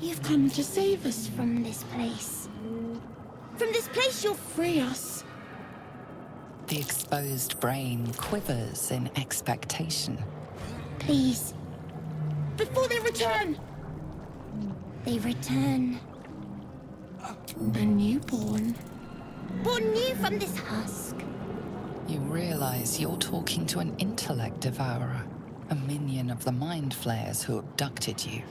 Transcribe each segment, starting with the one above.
You've come to save us from this place. From this place you'll free us. The exposed brain quivers in expectation. Please. Before they return. They return. A newborn. Born new from this husk. You realize you're talking to an intellect devourer, a minion of the mind flayers who abducted you.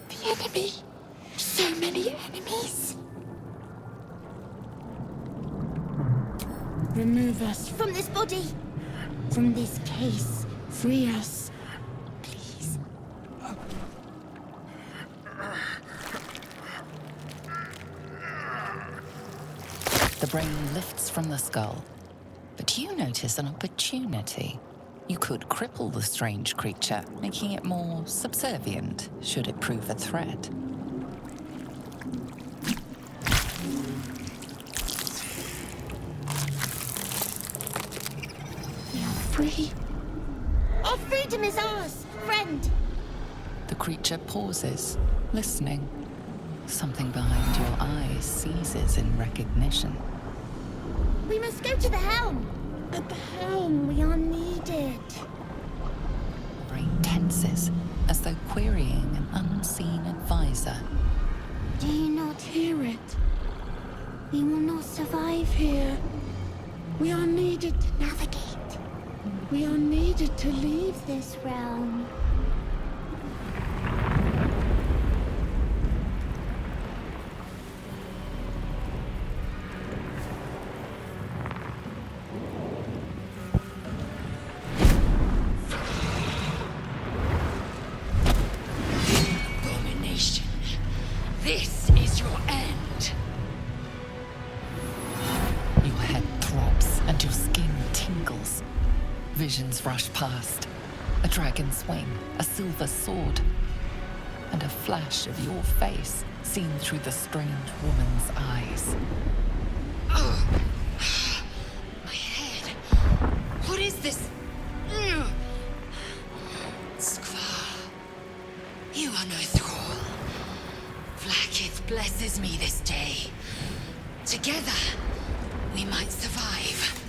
The enemy. So many enemies. Remove us from this body. From this case. Free us. Please. The brain lifts from the skull, but you notice an opportunity. You could cripple the strange creature, making it more subservient, should it prove a threat. We are free. Our freedom is ours, friend. The creature pauses, listening. Something behind your eyes seizes in recognition. We must go to the helm. At the helm, we are needed. The brain tenses, as though querying an unseen advisor. Do you not hear it? We will not survive here. We are needed to navigate. We are needed to leave this realm. This is your end. Your head throbs and your skin tingles. Visions rush past. A dragon's wing, a silver sword, and a flash of your face seen through the strange woman's eyes. Oh, my head. What is this? Skvar, you are no thrall. Vlaakith blesses me this day. Together, we might survive.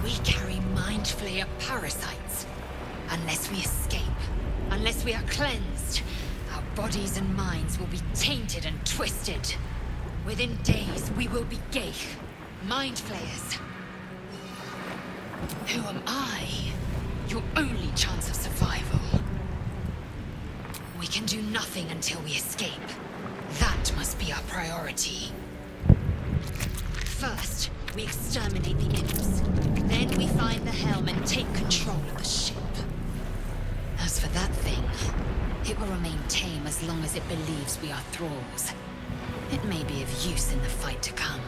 We carry mind flayer parasites. Unless we escape, unless we are cleansed, our bodies and minds will be tainted and twisted. Within days, we will be Geich, mind flayers. Who am I? Your only chance of survival. We can do nothing until we escape. That must be our priority. First, we exterminate the imps. Then we find the helm and take control of the ship. As for that thing, it will remain tame as long as it believes we are thralls. It may be of use in the fight to come.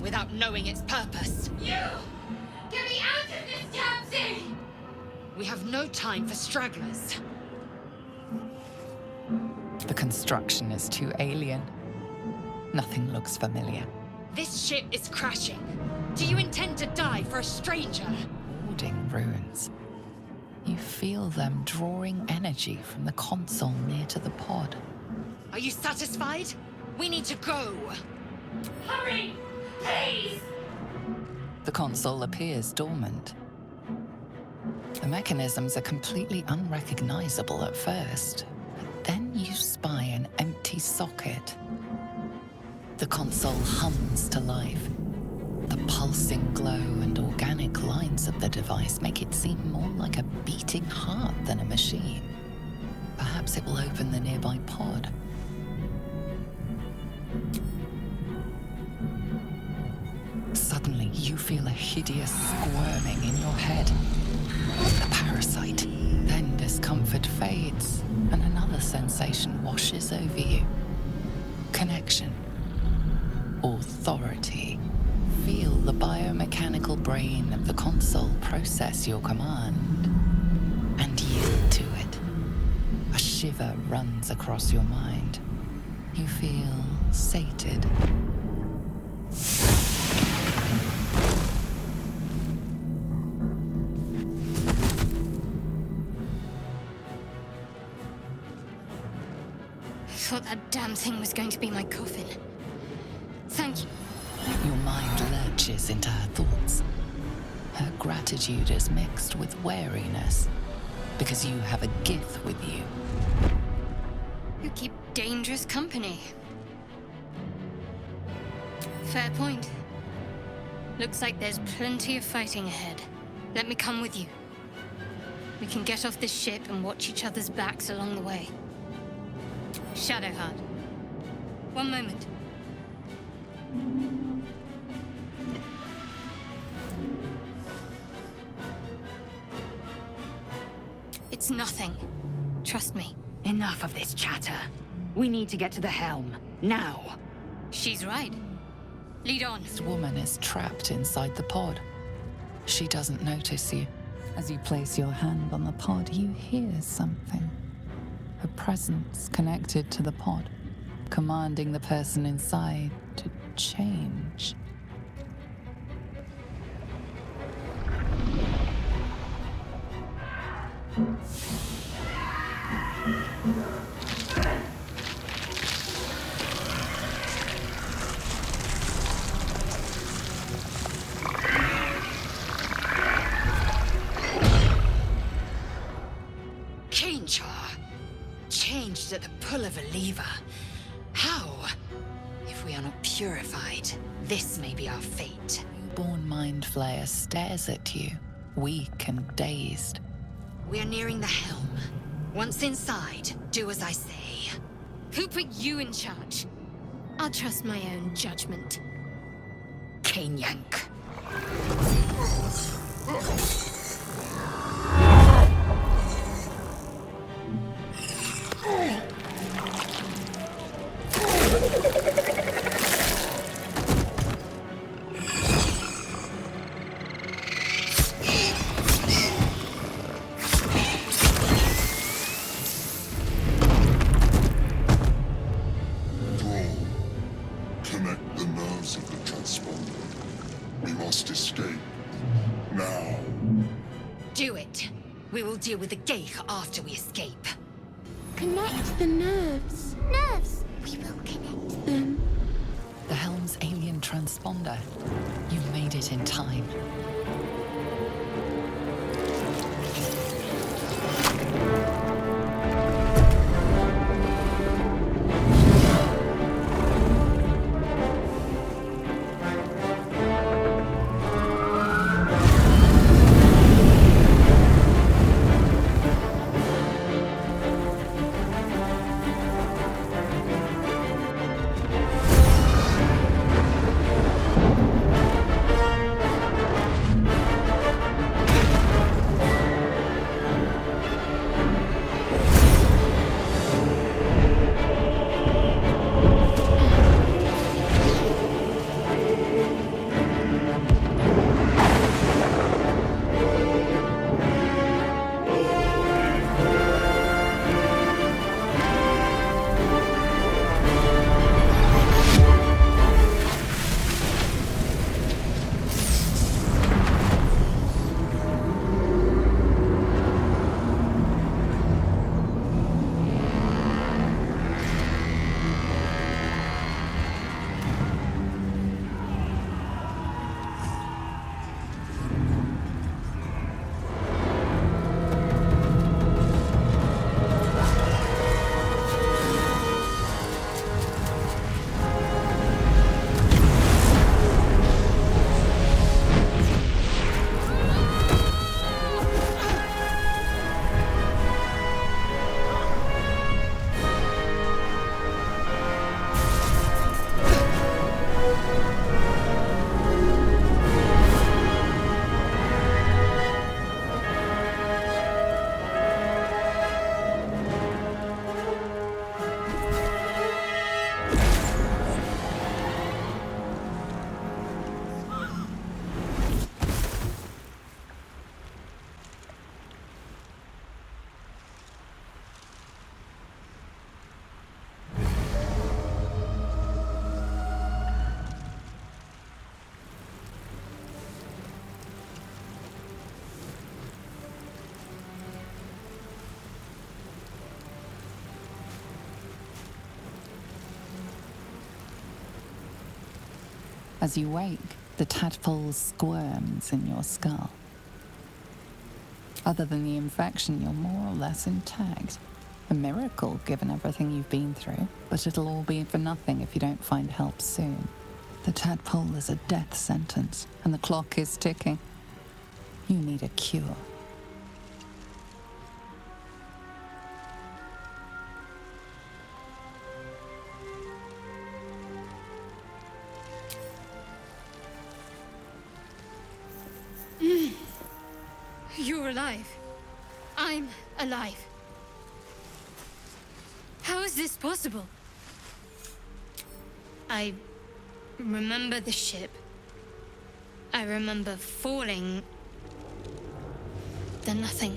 Without knowing its purpose. You! Get me out of this damn thing! We have no time for stragglers. The construction is too alien. Nothing looks familiar. This ship is crashing. Do you intend to die for a stranger? Warding ruins. You feel them drawing energy from the console near to the pod. Are you satisfied? We need to go. Hurry! Please! The console appears dormant. The mechanisms are completely unrecognizable at first, but then you spy an empty socket. The console hums to life. The pulsing glow and organic lines of the device make it seem more like a beating heart than a machine. Perhaps it will open the nearby pod. Suddenly, you feel a hideous squirming in your head. The parasite. Then discomfort fades, and another sensation washes over you. Connection. authority. Feel the biomechanical brain of the console process your command and yield to it. A shiver runs across your mind. You feel sated. I thought that damn thing was going to be my coffin. Thank you. Your mind lurches into her thoughts. Her gratitude is mixed with wariness, because you have a gift with you. You keep dangerous company. Fair point. Looks like there's plenty of fighting ahead. Let me come with you. We can get off this ship and watch each other's backs along the way. Shadowheart. One moment. It's nothing. Trust me. Enough of this chatter. We need to get to the helm. Now. She's right. Lead on. This woman is trapped inside the pod. She doesn't notice you. As you place your hand on the pod, you hear something. A presence connected to the pod, commanding the person inside to change. Changed at the pull of a lever. How? If we are not purified, this may be our fate. Newborn mind flayer stares at you, weak and dazed. We are nearing the helm. Once inside, do as I say. Who put you in charge? I'll trust my own judgment. Yank. Connect the nerves of the transponder. We must escape. Now. Do it. We will deal with the Geich after we escape. Connect the nerves. Nerves! We will connect them. The helm's alien transponder. You made it in time. As you wake, the tadpole squirms in your skull. Other than the infection, you're more or less intact. A miracle, given everything you've been through, but it'll all be for nothing if you don't find help soon. The tadpole is a death sentence, and the clock is ticking. You need a cure. You're alive. I'm alive. How is this possible? I remember the ship. I remember falling. Then nothing.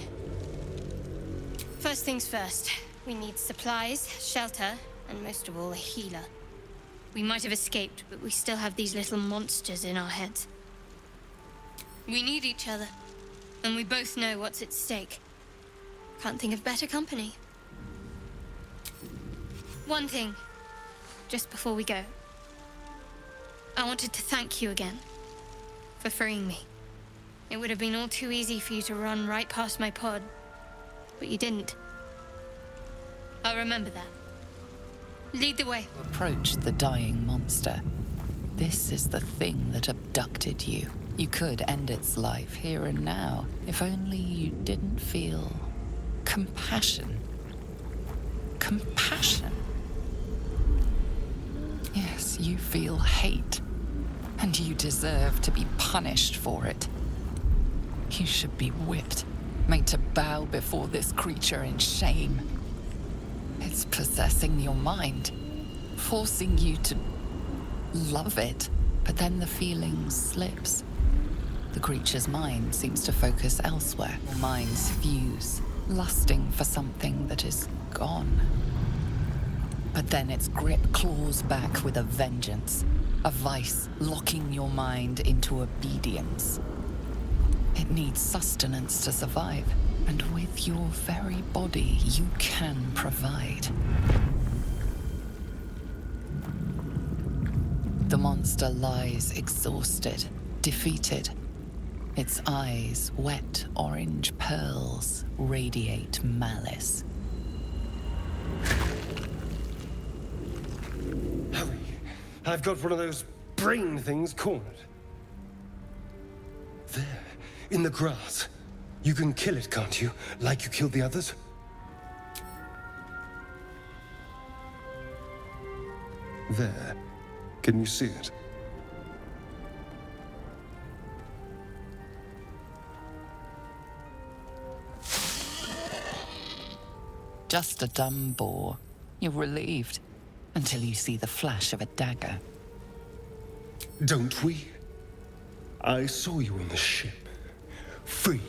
First things first. We need supplies, shelter, and most of all, a healer. We might have escaped, but we still have these little monsters in our heads. We need each other, and we both know what's at stake. Can't think of better company. One thing, just before we go. I wanted to thank you again for freeing me. It would have been all too easy for you to run right past my pod, but you didn't. I'll remember that. Lead the way. Approach the dying monster. This is the thing that abducted you. You could end its life here and now, if only you didn't feel compassion. Compassion. Yes, you feel hate, and you deserve to be punished for it. You should be whipped, made to bow before this creature in shame. It's possessing your mind, forcing you to love it, but then the feeling slips. The creature's mind seems to focus elsewhere. Your minds fuse, lusting for something that is gone. But then its grip claws back with a vengeance, a vice locking your mind into obedience. It needs sustenance to survive, and with your very body, you can provide. The monster lies exhausted, defeated. Its eyes, wet orange pearls, radiate malice. Hurry! I've got one of those brain things cornered. There, in the grass. You can kill it, can't you? Like you killed the others? There. Can you see it? Just a dumb boar. You're relieved until you see the flash of a dagger. Don't we? I saw you on the ship. Free,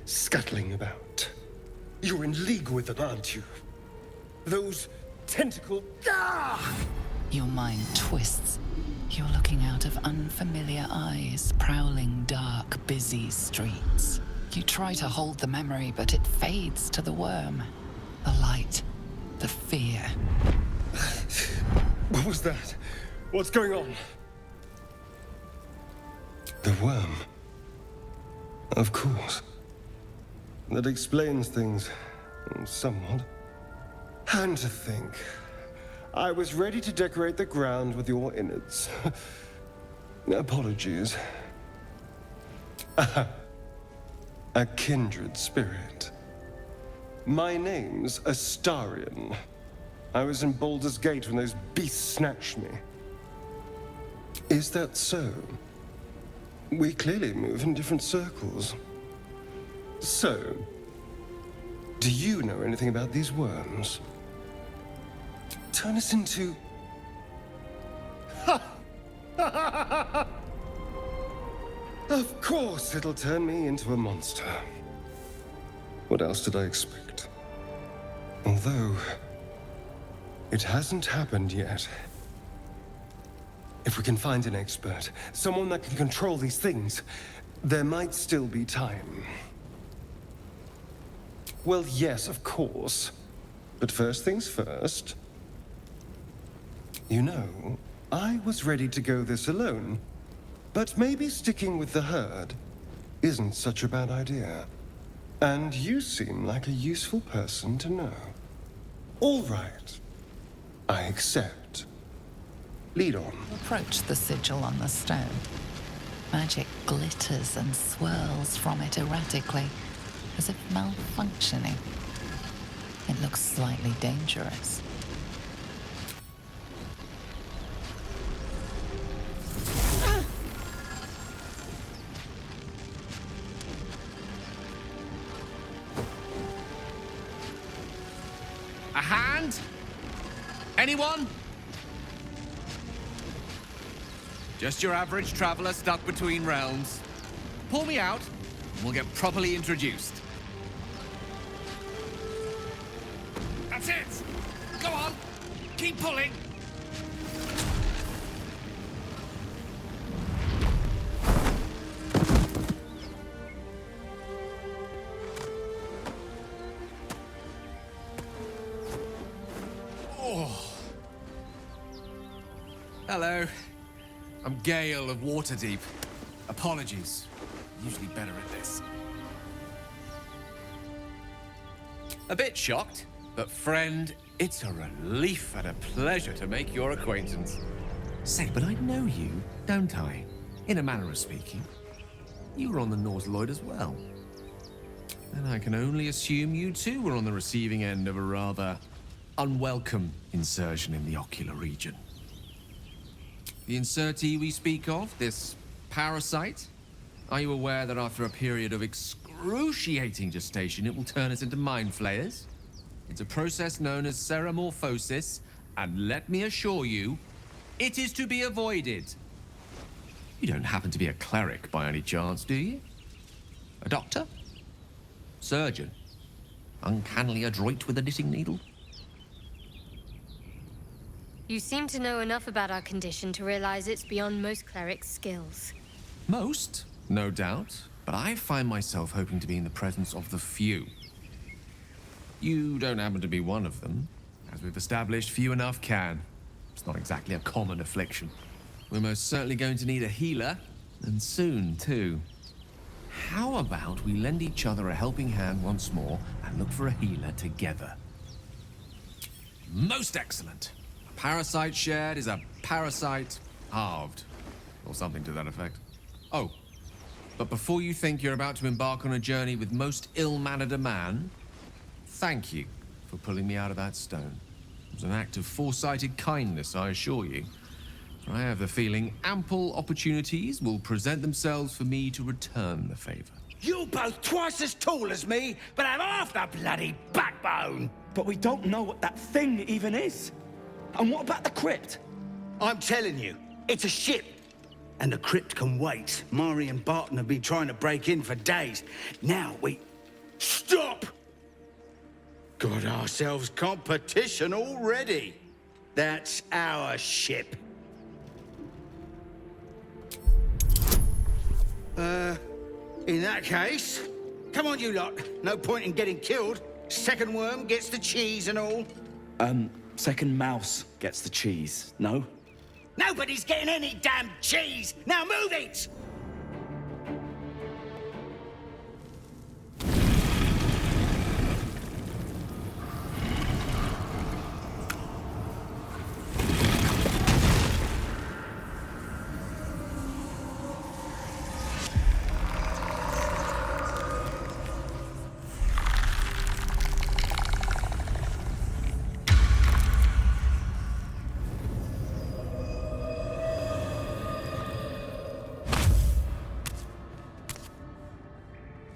scuttling about. You're in league with them, aren't you? Those tentacle... Ah! Your mind twists. You're looking out of unfamiliar eyes, prowling dark, busy streets. You try to hold the memory, but it fades to the worm. The light, the fear. What was that? What's going on? The worm. Of course. That explains things, somewhat. And to think, I was ready to decorate the ground with your innards. Apologies. A kindred spirit. My name's Astarion. I was in Baldur's Gate when those beasts snatched me. Is that so? We clearly move in different circles. So, do you know anything about these worms? Turn us into... Of course it'll turn me into a monster. What else did I expect? Although, it hasn't happened yet. If we can find an expert, someone that can control these things, there might still be time. Well, yes, of course. But first things first. You know, I was ready to go this alone, But maybe sticking with the herd isn't such a bad idea. And you seem like a useful person to know. All right. I accept. Lead on. Approach the sigil on the stone. Magic glitters and swirls from it erratically, as if malfunctioning. It looks slightly dangerous. A hand? Anyone? Just your average traveler stuck between realms. Pull me out, and we'll get properly introduced. That's it! Go on! Keep pulling! Oh. Hello. I'm Gale of Waterdeep. Apologies. Usually better at this. A bit shocked, but friend, it's a relief and a pleasure to make your acquaintance. Say, but I know you, don't I? In a manner of speaking. You were on the North Lloyd as well. And I can only assume you too were on the receiving end of a rather unwelcome insertion in the ocular region. The insertee we speak of, this parasite, are you aware that after a period of excruciating gestation, it will turn us into mind flayers? It's a process known as ceramorphosis, and let me assure you, it is to be avoided. You don't happen to be a cleric by any chance, do you? A doctor? Surgeon? Uncannily adroit with a knitting needle? You seem to know enough about our condition to realize it's beyond most clerics' skills. Most, no doubt, but I find myself hoping to be in the presence of the few. You don't happen to be one of them. As we've established, few enough can. It's not exactly a common affliction. We're most certainly going to need a healer, and soon, too. How about we lend each other a helping hand once more and look for a healer together? Most excellent! A parasite shared is a parasite halved, or something to that effect. Oh, but before you think you're about to embark on a journey with most ill-mannered a man, thank you for pulling me out of that stone. It was an act of foresighted kindness, I assure you. For I have the feeling ample opportunities will present themselves for me to return the favor. You're both twice as tall as me, but have half the bloody backbone! But we don't know what that thing even is. And what about the crypt? I'm telling you, it's a ship. And the crypt can wait. Mari and Barton have been trying to break in for days. Now we... Stop! Got ourselves competition already. That's our ship. In that case, come on you lot. No point in getting killed. Second worm gets the cheese and all. Second mouse gets the cheese, no? Nobody's getting any damn cheese! Now move it!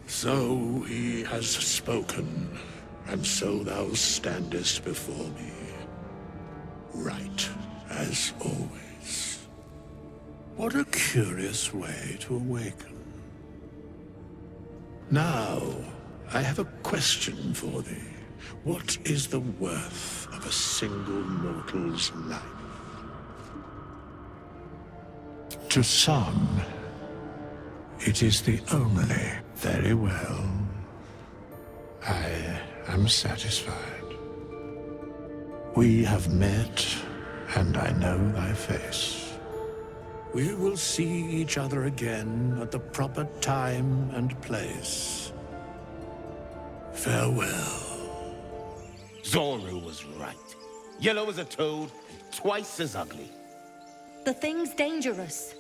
So he has spoken, and so thou standest before me, right as always. What a curious way to awaken. Now, I have a question for thee. What is the worth of a single mortal's life? To some, it is the only. Very well. I am satisfied. We have met, and I know thy face. We will see each other again at the proper time and place. Farewell. Zoru was right. Yellow as a toad, twice as ugly. The thing's dangerous.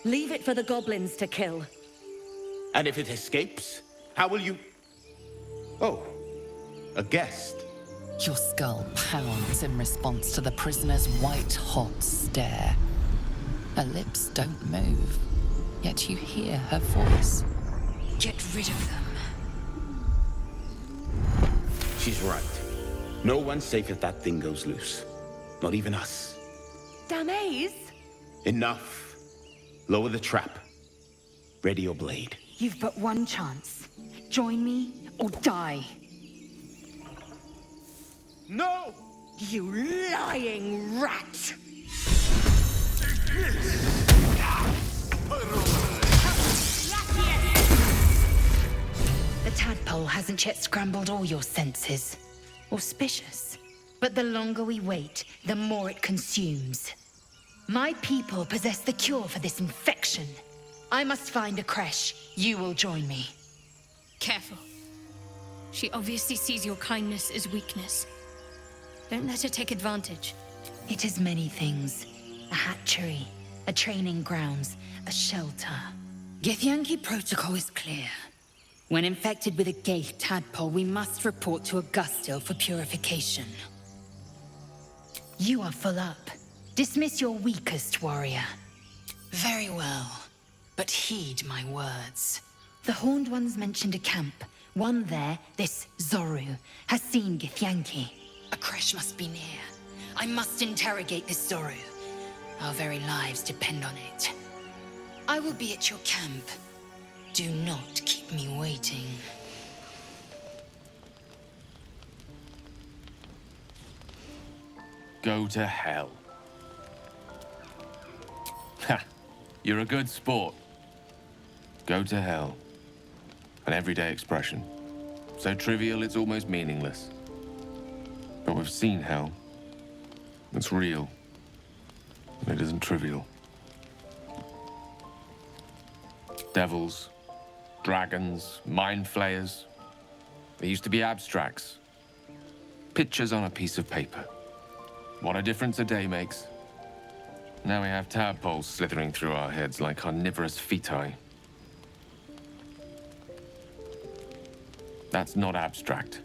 Leave it for the goblins to kill. And if it escapes, how will you... Oh, a guest. Your skull pounds in response to the prisoner's white-hot stare. Her lips don't move, yet you hear her voice. Get rid of them. She's right. No one's safe if that thing goes loose. Not even us. Damaze? Enough. Lower the trap. Ready your blade. You've but one chance. Join me or die. No! You lying rat! The tadpole hasn't yet scrambled all your senses. Auspicious. But the longer we wait, the more it consumes. My people possess the cure for this infection. I must find a creche. You will join me. Careful. She obviously sees your kindness as weakness. Don't let her take advantage. It is many things. A hatchery, a training grounds, a shelter. Githyanki protocol is clear. When infected with a Gaith tadpole, we must report to Augustil for purification. You are full up. Dismiss your weakest warrior. Very well, but heed my words. The Horned Ones mentioned a camp. One there, this Zoru, has seen Githyanki. A creche must be near. I must interrogate this Zoru. Our very lives depend on it. I will be at your camp. Do not keep me waiting. Go to hell. Ha! You're a good sport. Go to hell. An everyday expression. So trivial it's almost meaningless. But we've seen hell. It's real. And it isn't trivial. Devils, dragons, mind flayers. They used to be abstracts. Pictures on a piece of paper. What a difference a day makes. Now we have tadpoles slithering through our heads like carnivorous feti. That's not abstract.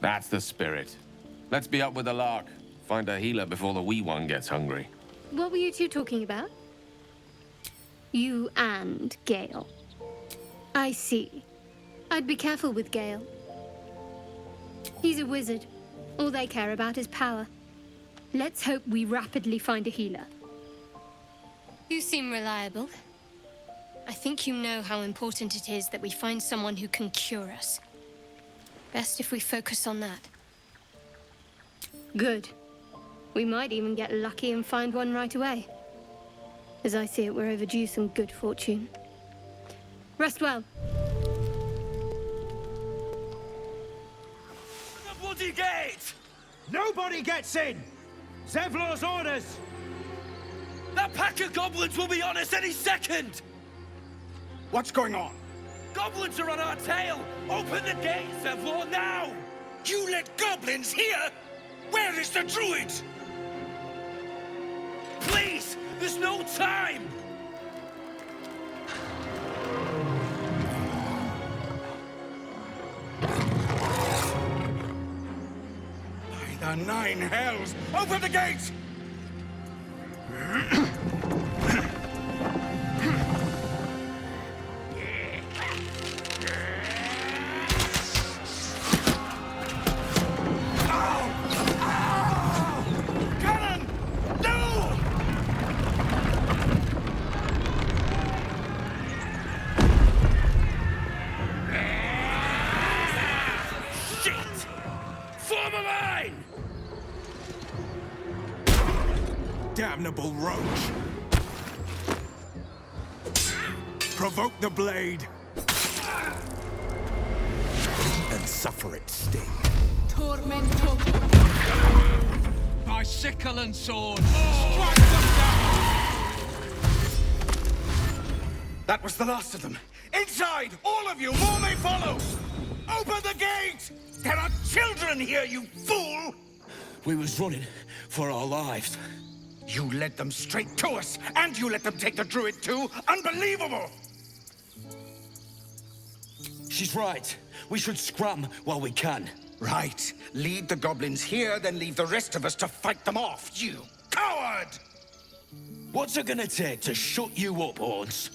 That's the spirit. Let's be up with the lark. Find a healer before the wee one gets hungry. What were you two talking about? You and Gale. I see. I'd be careful with Gale. He's a wizard. All they care about is power. Let's hope we rapidly find a healer. You seem reliable. I think you know how important it is that we find someone who can cure us. Best if we focus on that. Good. We might even get lucky and find one right away. As I see it, we're overdue some good fortune. Rest well. The bloody gate! Nobody gets in! Zevlor's orders! That pack of goblins will be on us any second! What's going on? Goblins are on our tail! Open the gate, Zevlor, now! You let goblins here? Where is the druid? Please! There's no time! By the nine hells! Open the gate! Damnable roach! Provoke the blade! And suffer its sting. Tormento. by sickle and sword. Strike them down! That was the last of them. Inside! All of you! More may follow! Open the gate! There are children here, you fool! We was running for our lives. You led them straight to us, and you let them take the druid too? Unbelievable! She's right. We should scram while we can. Right. Lead the goblins here, then leave the rest of us to fight them off, you coward! What's it gonna take to shut you up, Horns?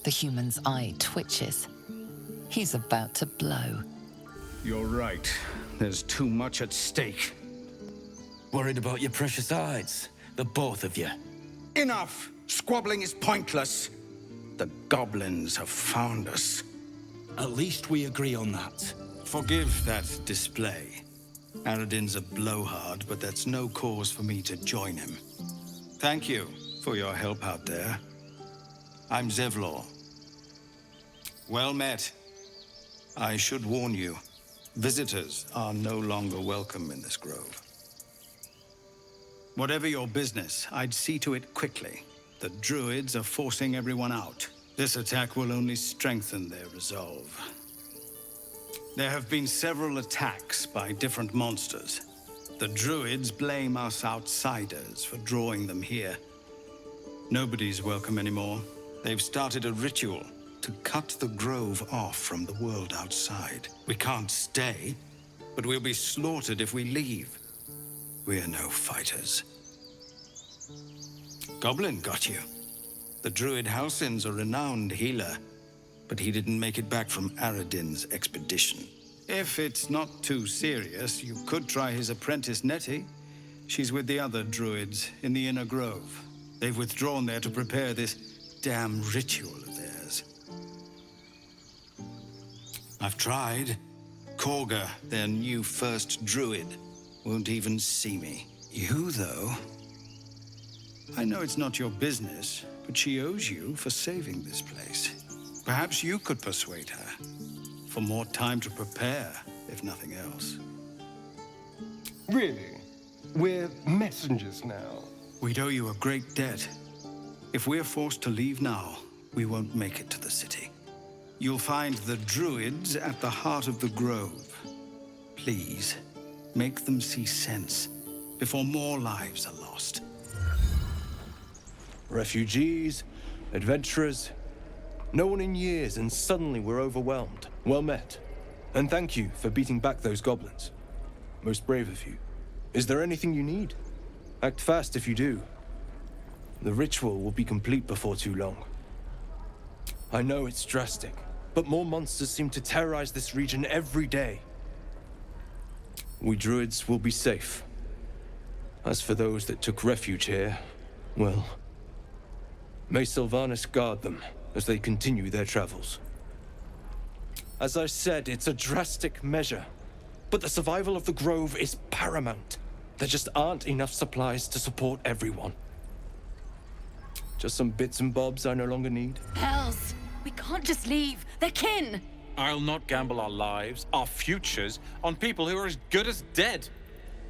The human's eye twitches. He's about to blow. You're right. There's too much at stake. Worried about your precious hides, the both of you. Enough! Squabbling is pointless. The goblins have found us. At least we agree on that. Forgive that display. Aradin's a blowhard, but that's no cause for me to join him. Thank you for your help out there. I'm Zevlor. Well met. I should warn you, visitors are no longer welcome in this grove. Whatever your business, I'd see to it quickly. The druids are forcing everyone out. This attack will only strengthen their resolve. There have been several attacks by different monsters. The druids blame us outsiders for drawing them here. Nobody's welcome anymore. They've started a ritual to cut the grove off from the world outside. We can't stay, but we'll be slaughtered if we leave. We're no fighters. Goblin got you. The druid Halsin's a renowned healer, but he didn't make it back from Aradin's expedition. If it's not too serious, you could try his apprentice Nettie. She's with the other druids in the inner grove. They've withdrawn there to prepare this damn ritual of theirs. I've tried. Korga, their new first druid, won't even see me. You, though... I know it's not your business, but she owes you for saving this place. Perhaps you could persuade her. For more time to prepare, if nothing else. Really? We're messengers now. We'd owe you a great debt. If we're forced to leave now, we won't make it to the city. You'll find the druids at the heart of the grove. Please, make them see sense before more lives are lost. Refugees, adventurers, no one in years, and suddenly we're overwhelmed. Well met. And thank you for beating back those goblins. Most brave of you. Is there anything you need? Act fast if you do. The ritual will be complete before too long. I know it's drastic, but more monsters seem to terrorize this region every day. We druids will be safe. As for those that took refuge here, well... may Sylvanas guard them as they continue their travels. As I said, it's a drastic measure, but the survival of the grove is paramount. There just aren't enough supplies to support everyone. Just some bits and bobs I no longer need. Hells! We can't just leave. They're kin! I'll not gamble our lives, our futures, on people who are as good as dead.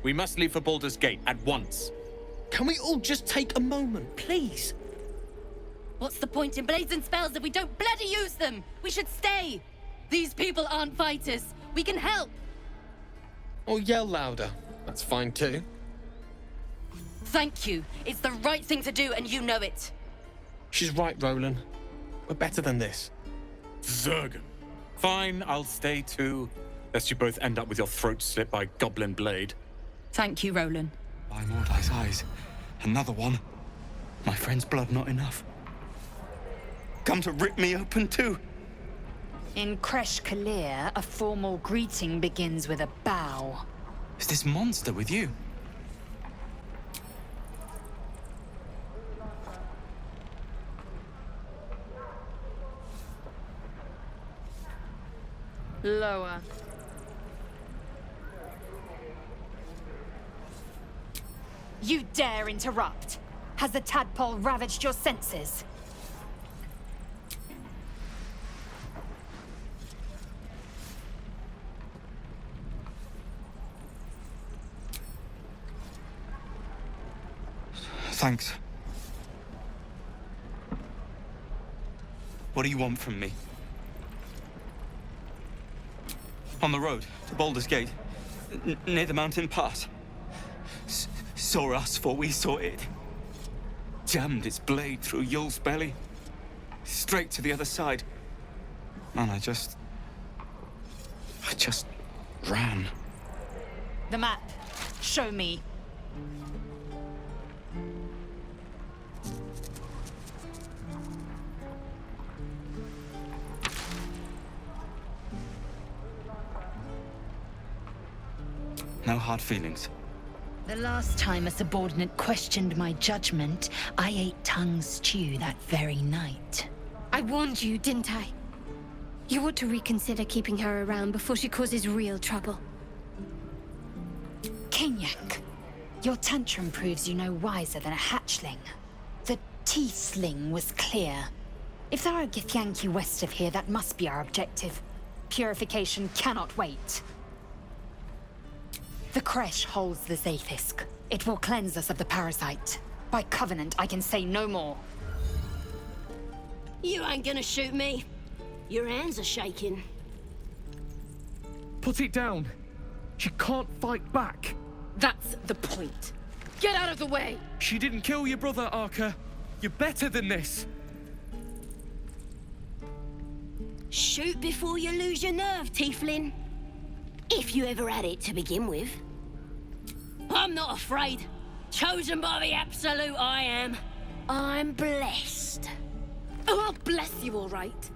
We must leave for Baldur's Gate at once. Can we all just take a moment? Please. What's the point in blades and spells if we don't bloody use them? We should stay. These people aren't fighters. We can help. Or yell louder. That's fine too. Thank you. It's the right thing to do, and you know it. She's right, Roland. We're better than this. Zergan. Fine, I'll stay too. Lest you both end up with your throat slit by goblin blade. Thank you, Roland. By Mordai's eyes. Another one. My friend's blood not enough. Come to rip me open too. In Kresh Kalir, a formal greeting begins with a bow. Is this monster with you? Lower. You dare interrupt? Has the tadpole ravaged your senses? Thanks. What do you want from me? On the road to Baldur's Gate, near the mountain pass. Saw us for we saw it. Jammed its blade through Yul's belly. Straight to the other side. And I just ran. The map. Show me. No hard feelings. The last time a subordinate questioned my judgment, I ate tongue stew that very night. I warned you, didn't I? You ought to reconsider keeping her around before she causes real trouble. Kenyak, your tantrum proves you no wiser than a hatchling. The tiefling was clear. If there are Githyanki west of here, that must be our objective. Purification cannot wait. The creche holds the Zaithisk. It will cleanse us of the parasite. By covenant, I can say no more. You ain't gonna shoot me. Your hands are shaking. Put it down. She can't fight back. That's the point. Get out of the way! She didn't kill your brother, Arca. You're better than this. Shoot before you lose your nerve, Tiefling. If you ever had it to begin with. I'm not afraid. Chosen by the Absolute, I am. I'm blessed. Oh, I'll bless you, all right.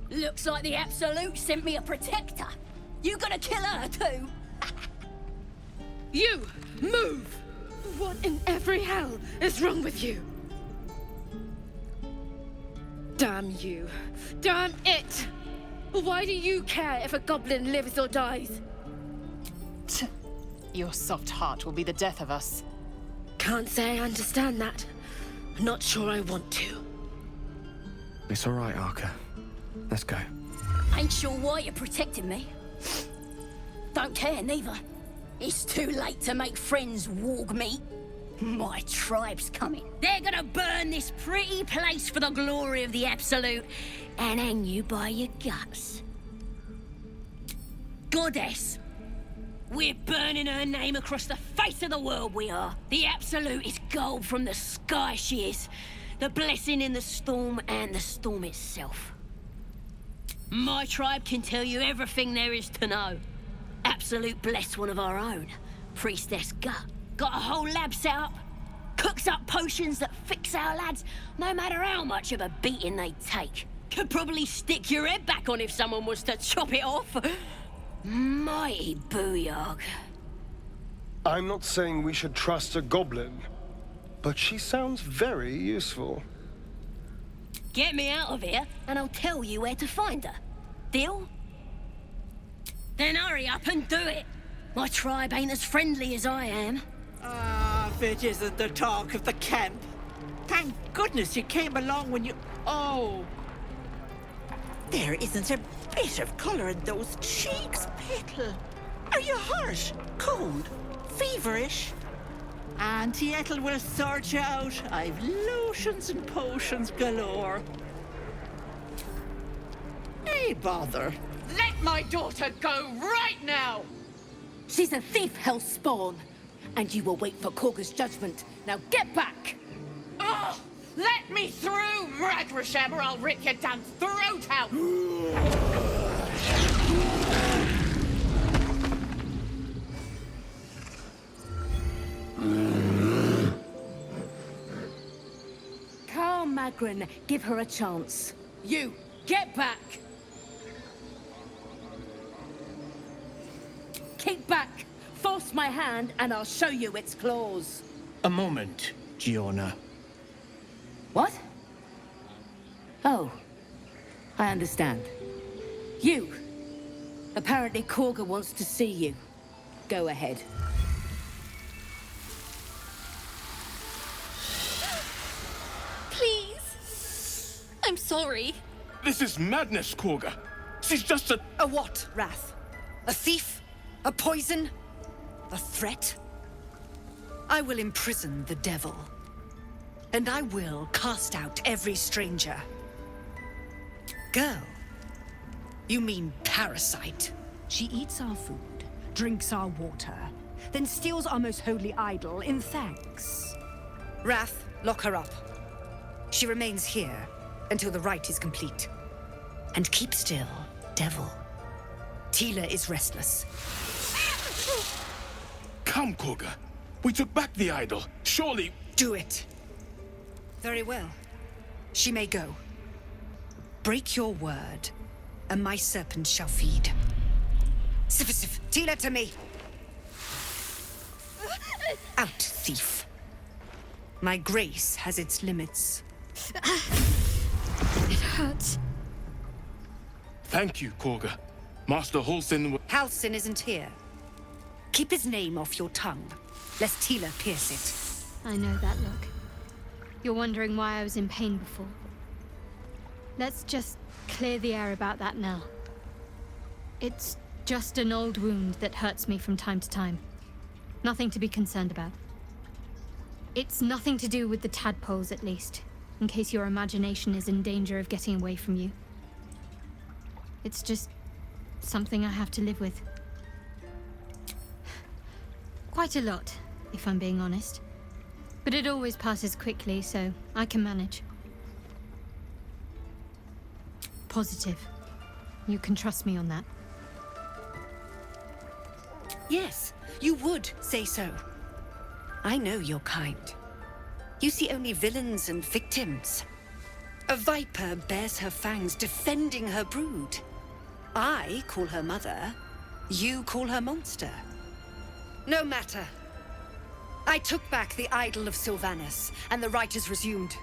Looks like the Absolute sent me a protector. You gonna kill her too? You, move! What in every hell is wrong with you? Damn you. Damn it! Why do you care if a goblin lives or dies? Your soft heart will be the death of us. Can't say I understand that. Not sure I want to. It's all right, Arca. Let's go. Ain't sure why you're protecting me. Don't care neither. It's too late to make friends, warg meat. My tribe's coming. They're gonna burn this pretty place for the glory of the Absolute and hang you by your guts. Goddess, we're burning her name across the face of the world, we are. The Absolute is gold from the sky, she is. The blessing in the storm and the storm itself. My tribe can tell you everything there is to know. Absolute bless one of our own. Priestess Gut. Got a whole lab set up. Cooks up potions that fix our lads, no matter how much of a beating they take. Could probably stick your head back on if someone was to chop it off. Mighty booyog. I'm not saying we should trust a goblin, but she sounds very useful. Get me out of here, and I'll tell you where to find her. Deal? Then hurry up and do it. My tribe ain't as friendly as I am. Ah, it isn't the talk of the camp. Thank goodness you came along when you... Oh! There isn't a bit of colour in those cheeks, Petal. Are you hurt? Cold? Feverish? Auntie Ethel will sort you out. I've lotions and potions galore. Hey, bother. Let my daughter go right now! She's a thief, hellspawn. And you will wait for Korga's judgment. Now get back! Oh! Let me through, Mragrasham, or I'll rip your damn throat out! Carl Magrin, give her a chance. You, get back! Kick back! Force my hand, and I'll show you its claws. A moment, Giona. What? Oh, I understand. You. Apparently Korga wants to see you. Go ahead. Please. I'm sorry. This is madness, Korga. She's just a... A what, Wrath? A thief? A poison? A threat? I will imprison the devil. And I will cast out every stranger. Girl, you mean parasite. She eats our food, drinks our water, then steals our most holy idol in thanks. Wrath, lock her up. She remains here until the rite is complete. And keep still, devil. Tila is restless. Come, Korga. We took back the idol. Surely... Do it. Very well. She may go. Break your word, and my serpent shall feed. Sif, Tila to me! Out, thief. My grace has its limits. It hurts. Thank you, Korga. Master Halsin... Halsin isn't here. Keep his name off your tongue, lest Tila pierce it. I know that look. You're wondering why I was in pain before. Let's just clear the air about that now. It's just an old wound that hurts me from time to time. Nothing to be concerned about. It's nothing to do with the tadpoles, at least, in case your imagination is in danger of getting away from you. It's just something I have to live with. Quite a lot, if I'm being honest. But it always passes quickly, so I can manage. Positive. You can trust me on that. Yes, you would say so. I know your kind. You see only villains and victims. A viper bears her fangs defending her brood. I call her mother. You call her monster. No matter. I took back the idol of Sylvanas, and the rite is resumed.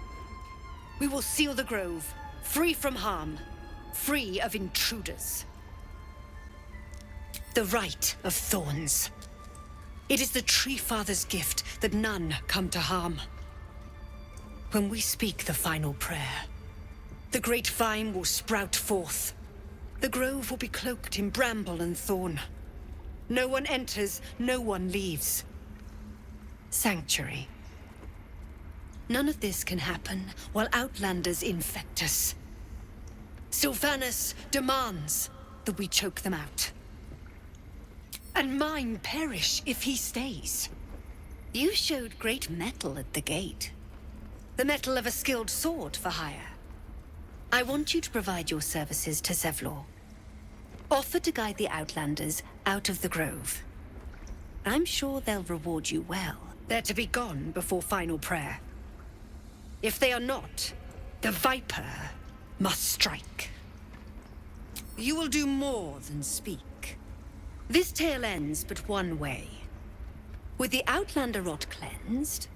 We will seal the grove, free from harm, free of intruders. The rite of thorns. It is the Tree Father's gift that none come to harm. When we speak the final prayer, the great vine will sprout forth. The grove will be cloaked in bramble and thorn. No one enters, no one leaves. Sanctuary. None of this can happen while Outlanders infect us. Sylvanas demands that we choke them out. And mine perish if he stays. You showed great mettle at the gate. The mettle of a skilled sword for hire. I want you to provide your services to Zevlor. Offer to guide the Outlanders out of the grove. I'm sure they'll reward you well. They're to be gone before final prayer. If they are not, the Viper must strike. You will do more than speak. This tale ends but one way. With the Outlander rot cleansed,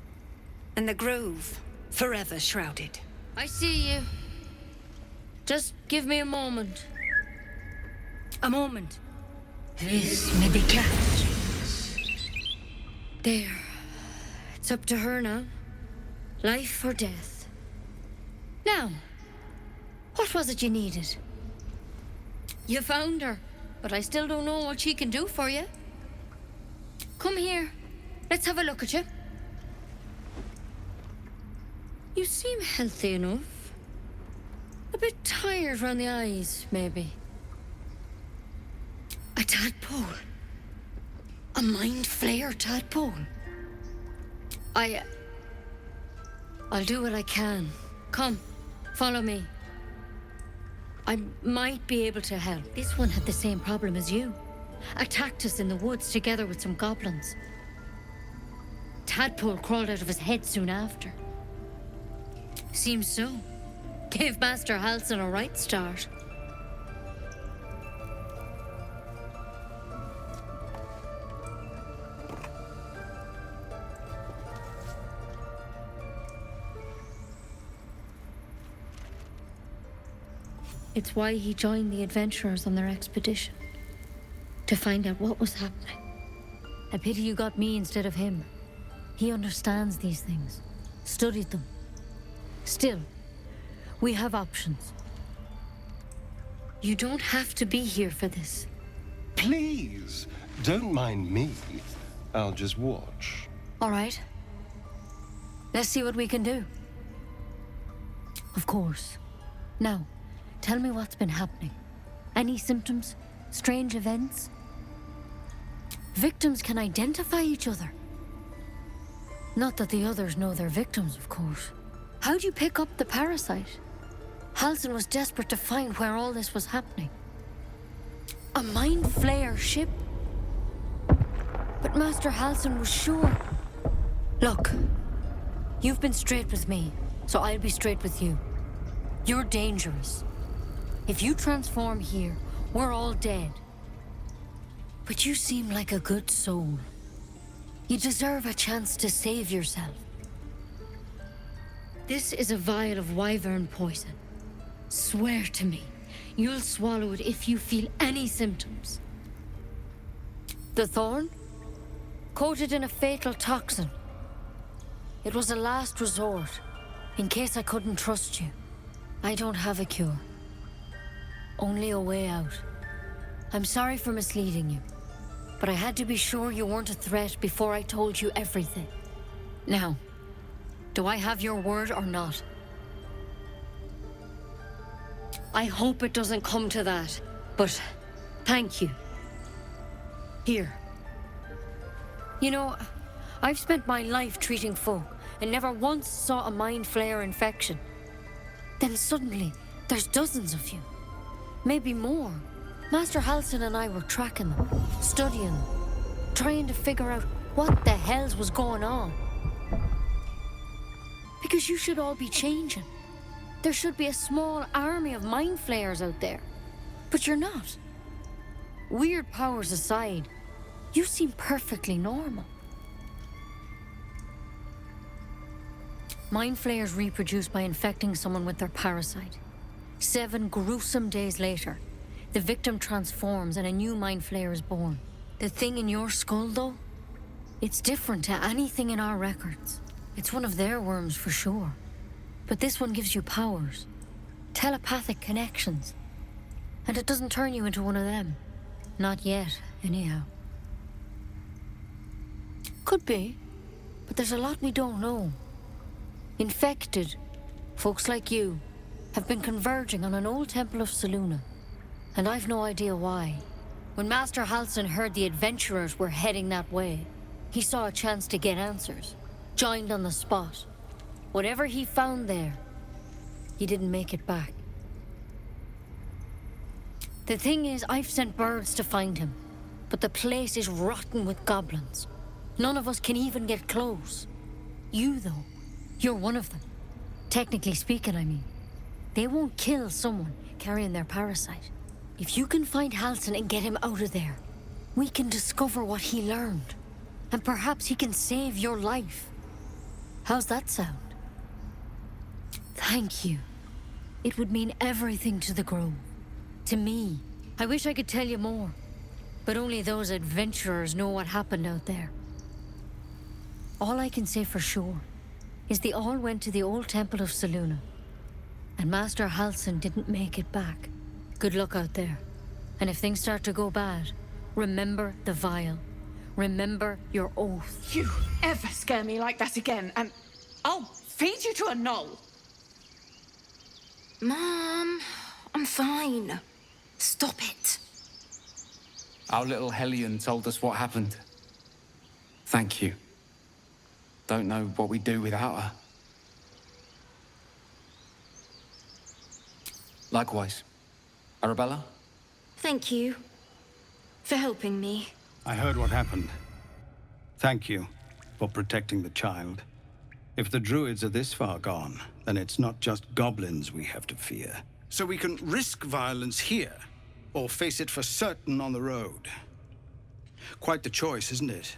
and the grove forever shrouded. I see you. Just give me a moment. A moment. This may be kept. There. It's up to her now. Life or death. Now, what was it you needed? You found her, but I still don't know what she can do for you. Come here. Let's have a look at you. You seem healthy enough. A bit tired around the eyes, maybe. A tadpole. A mind flayer tadpole. I'll do what I can. Come, follow me. I might be able to help. This one had the same problem as you. Attacked us in the woods together with some goblins. Tadpole crawled out of his head soon after. Seems so. Gave Master Halsin a right start. It's why he joined the adventurers on their expedition. To find out what was happening. A pity you got me instead of him. He understands these things. Studied them. Still, we have options. You don't have to be here for this. Please, don't mind me. I'll just watch. All right. Let's see what we can do. Of course. Now, tell me what's been happening. Any symptoms? Strange events? Victims can identify each other. Not that the others know they're victims, of course. How'd you pick up the parasite? Halsin was desperate to find where all this was happening. A mind flayer ship? But Master Halsin was sure. Look, you've been straight with me, so I'll be straight with you. You're dangerous. If you transform here, we're all dead. But you seem like a good soul. You deserve a chance to save yourself. This is a vial of wyvern poison. Swear to me, you'll swallow it if you feel any symptoms. The thorn? Coated in a fatal toxin. It was a last resort, in case I couldn't trust you. I don't have a cure. Only a way out. I'm sorry for misleading you, but I had to be sure you weren't a threat before I told you everything. Now, do I have your word or not? I hope it doesn't come to that, but thank you. Here. You know, I've spent my life treating folk and never once saw a mind flayer infection. Then suddenly, there's dozens of you. Maybe more. Master Halsin and I were tracking them, studying them, trying to figure out what the hells was going on. Because you should all be changing. There should be a small army of mind flayers out there. But you're not. Weird powers aside, you seem perfectly normal. Mind flayers reproduce by infecting someone with their parasite. 7 gruesome days later, the victim transforms and a new mind flayer is born. The thing in your skull, though, it's different to anything in our records. It's one of their worms for sure. But this one gives you powers. Telepathic connections. And it doesn't turn you into one of them. Not yet, anyhow. Could be. But there's a lot we don't know. Infected, folks like you, have been converging on an old temple of Selûne. And I've no idea why. When Master Halsin heard the adventurers were heading that way, he saw a chance to get answers. Joined on the spot. Whatever he found there, he didn't make it back. The thing is, I've sent birds to find him, but the place is rotten with goblins. None of us can even get close. You, though, you're one of them. Technically speaking, I mean. They won't kill someone carrying their parasite. If you can find Halsin and get him out of there, we can discover what he learned. And perhaps he can save your life. How's that sound? Thank you. It would mean everything to the Grove. To me. I wish I could tell you more. But only those adventurers know what happened out there. All I can say for sure is they all went to the old temple of Selûne. And Master Halsin didn't make it back. Good luck out there. And if things start to go bad, remember the vial. Remember your oath. You ever scare me like that again, and I'll feed you to a knoll. Mom, I'm fine. Stop it. Our little Hellion told us what happened. Thank you. Don't know what we'd do without her. Likewise. Arabella? Thank you for helping me. I heard what happened. Thank you for protecting the child. If the druids are this far gone, then it's not just goblins we have to fear. So we can risk violence here, or face it for certain on the road. Quite the choice, isn't it?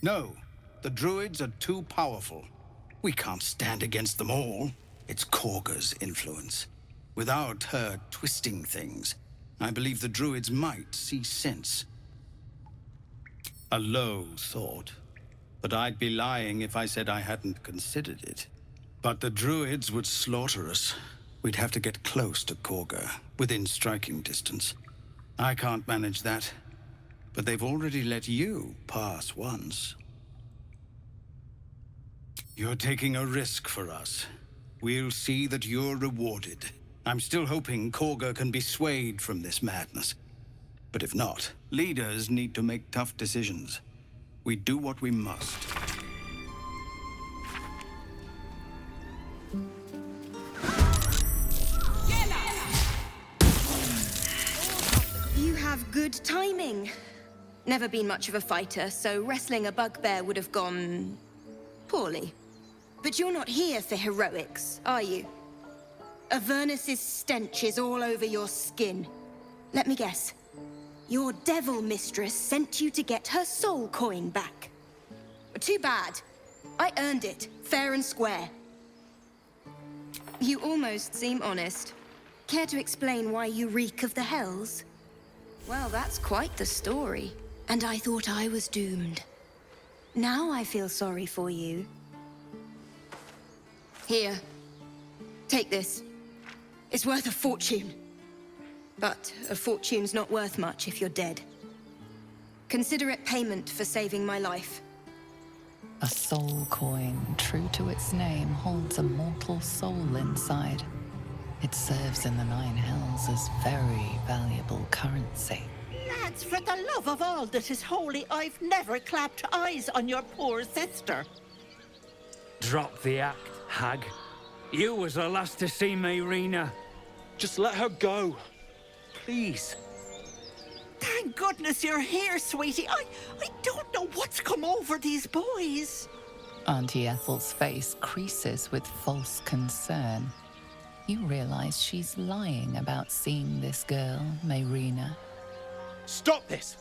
No, the druids are too powerful. We can't stand against them all. It's Korga's influence. Without her twisting things, I believe the druids might see sense. A low thought, but I'd be lying if I said I hadn't considered it. But the druids would slaughter us. We'd have to get close to Korga, within striking distance. I can't manage that, but they've already let you pass once. You're taking a risk for us. We'll see that you're rewarded. I'm still hoping Korga can be swayed from this madness. But if not, leaders need to make tough decisions. We do what we must. You have good timing. Never been much of a fighter, so wrestling a bugbear would have gone poorly. But you're not here for heroics, are you? Avernus's stench is all over your skin. Let me guess. Your devil mistress sent you to get her soul coin back. Too bad. I earned it, fair and square. You almost seem honest. Care to explain why you reek of the hells? Well, that's quite the story. And I thought I was doomed. Now I feel sorry for you. Here. Take this. It's worth a fortune. But a fortune's not worth much if you're dead. Consider it payment for saving my life. A soul coin, true to its name, holds a mortal soul inside. It serves in the Nine Hells as very valuable currency. Lads, for the love of all that is holy, I've never clapped eyes on your poor sister. Drop the act, hag. You was the last to see Mayrina. Just let her go. Please. Thank goodness you're here, sweetie. I don't know what's come over these boys. Auntie Ethel's face creases with false concern. You realize she's lying about seeing this girl, Mayrina. Stop this!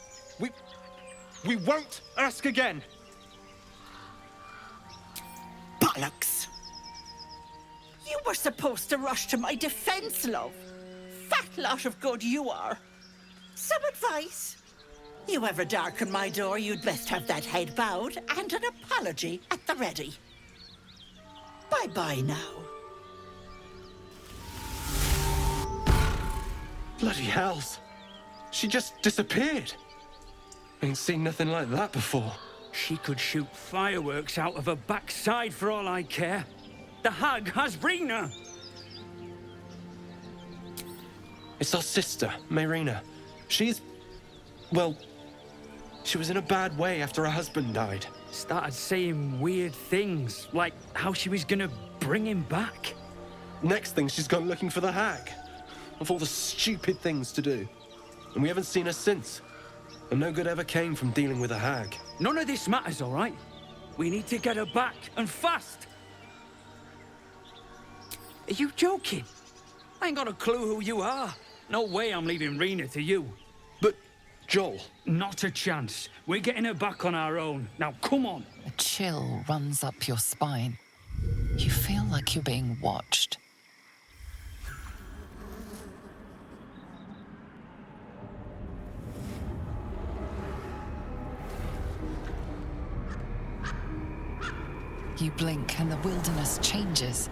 We won't ask again! Bollocks! You were supposed to rush to my defense, love. Fat lot of good you are. Some advice? You ever darken my door, you'd best have that head bowed and an apology at the ready. Bye-bye now. Bloody hells! She just disappeared. Ain't seen nothing like that before. She could shoot fireworks out of her backside for all I care. The hag has Rena. It's our sister, Mayrina. She's... well... she was in a bad way after her husband died. Started saying weird things, like how she was gonna bring him back. Next thing, she's gone looking for the hag. Of all the stupid things to do. And we haven't seen her since. And no good ever came from dealing with a hag. None of this matters, all right? We need to get her back, and fast. Are you joking? I ain't got a clue who you are. No way I'm leaving Rena to you. But, Joel... Not a chance. We're getting her back on our own. Now, come on. A chill runs up your spine. You feel like you're being watched. You blink and the wilderness changes.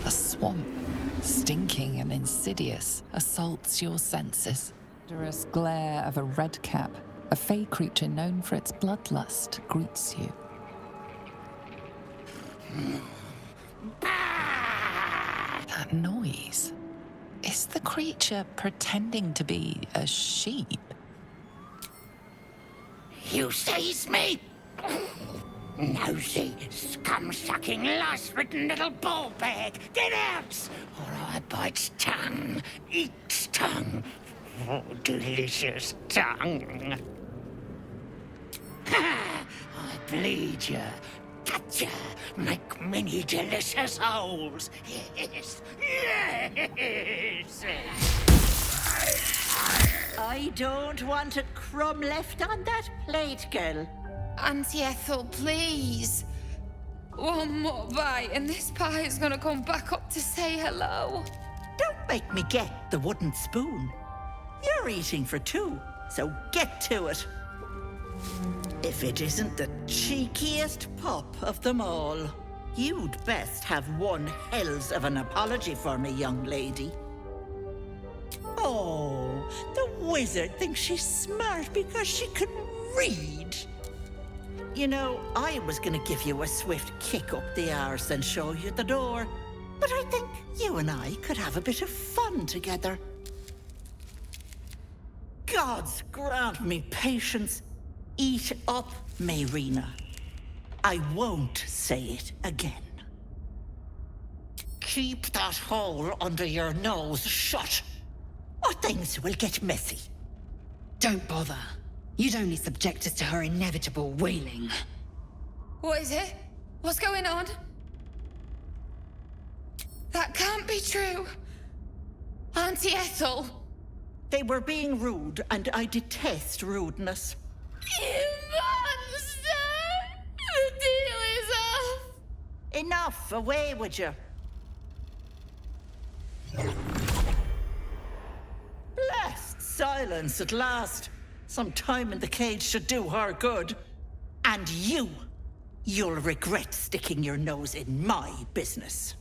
A swamp, stinking and insidious, assaults your senses. The murderous glare of a redcap, a fey creature known for its bloodlust, greets you. That noise. Is the creature pretending to be a sheep? You seize me! Nosy, scum-sucking, lust-ridden little ball-bag! Get out! Or I bite tongue, eat tongue. Oh, delicious tongue. Ha! I bleed you, touch you, make many delicious holes. Yes, yes! I don't want a crumb left on that plate, girl. Auntie Ethel, please. One more bite and this pie is gonna come back up to say hello. Don't make me get the wooden spoon. You're eating for two, so get to it. If it isn't the cheekiest pup of them all, you'd best have one hells of an apology for me, young lady. Oh, The wizard thinks she's smart because she can read. You know, I was gonna give you a swift kick up the arse and show you the door. But I think you and I could have a bit of fun together. Gods grant me patience. Eat up, Mayrina. I won't say it again. Keep that hole under your nose shut, or things will get messy. Don't bother. You'd only subject us to her inevitable wailing. What is it? What's going on? That can't be true. Auntie Ethel. They were being rude, and I detest rudeness. You monster! The deal is off! Enough! Away with you! Blessed silence at last. Some time in the cage should do her good. And you'll regret sticking your nose in my business.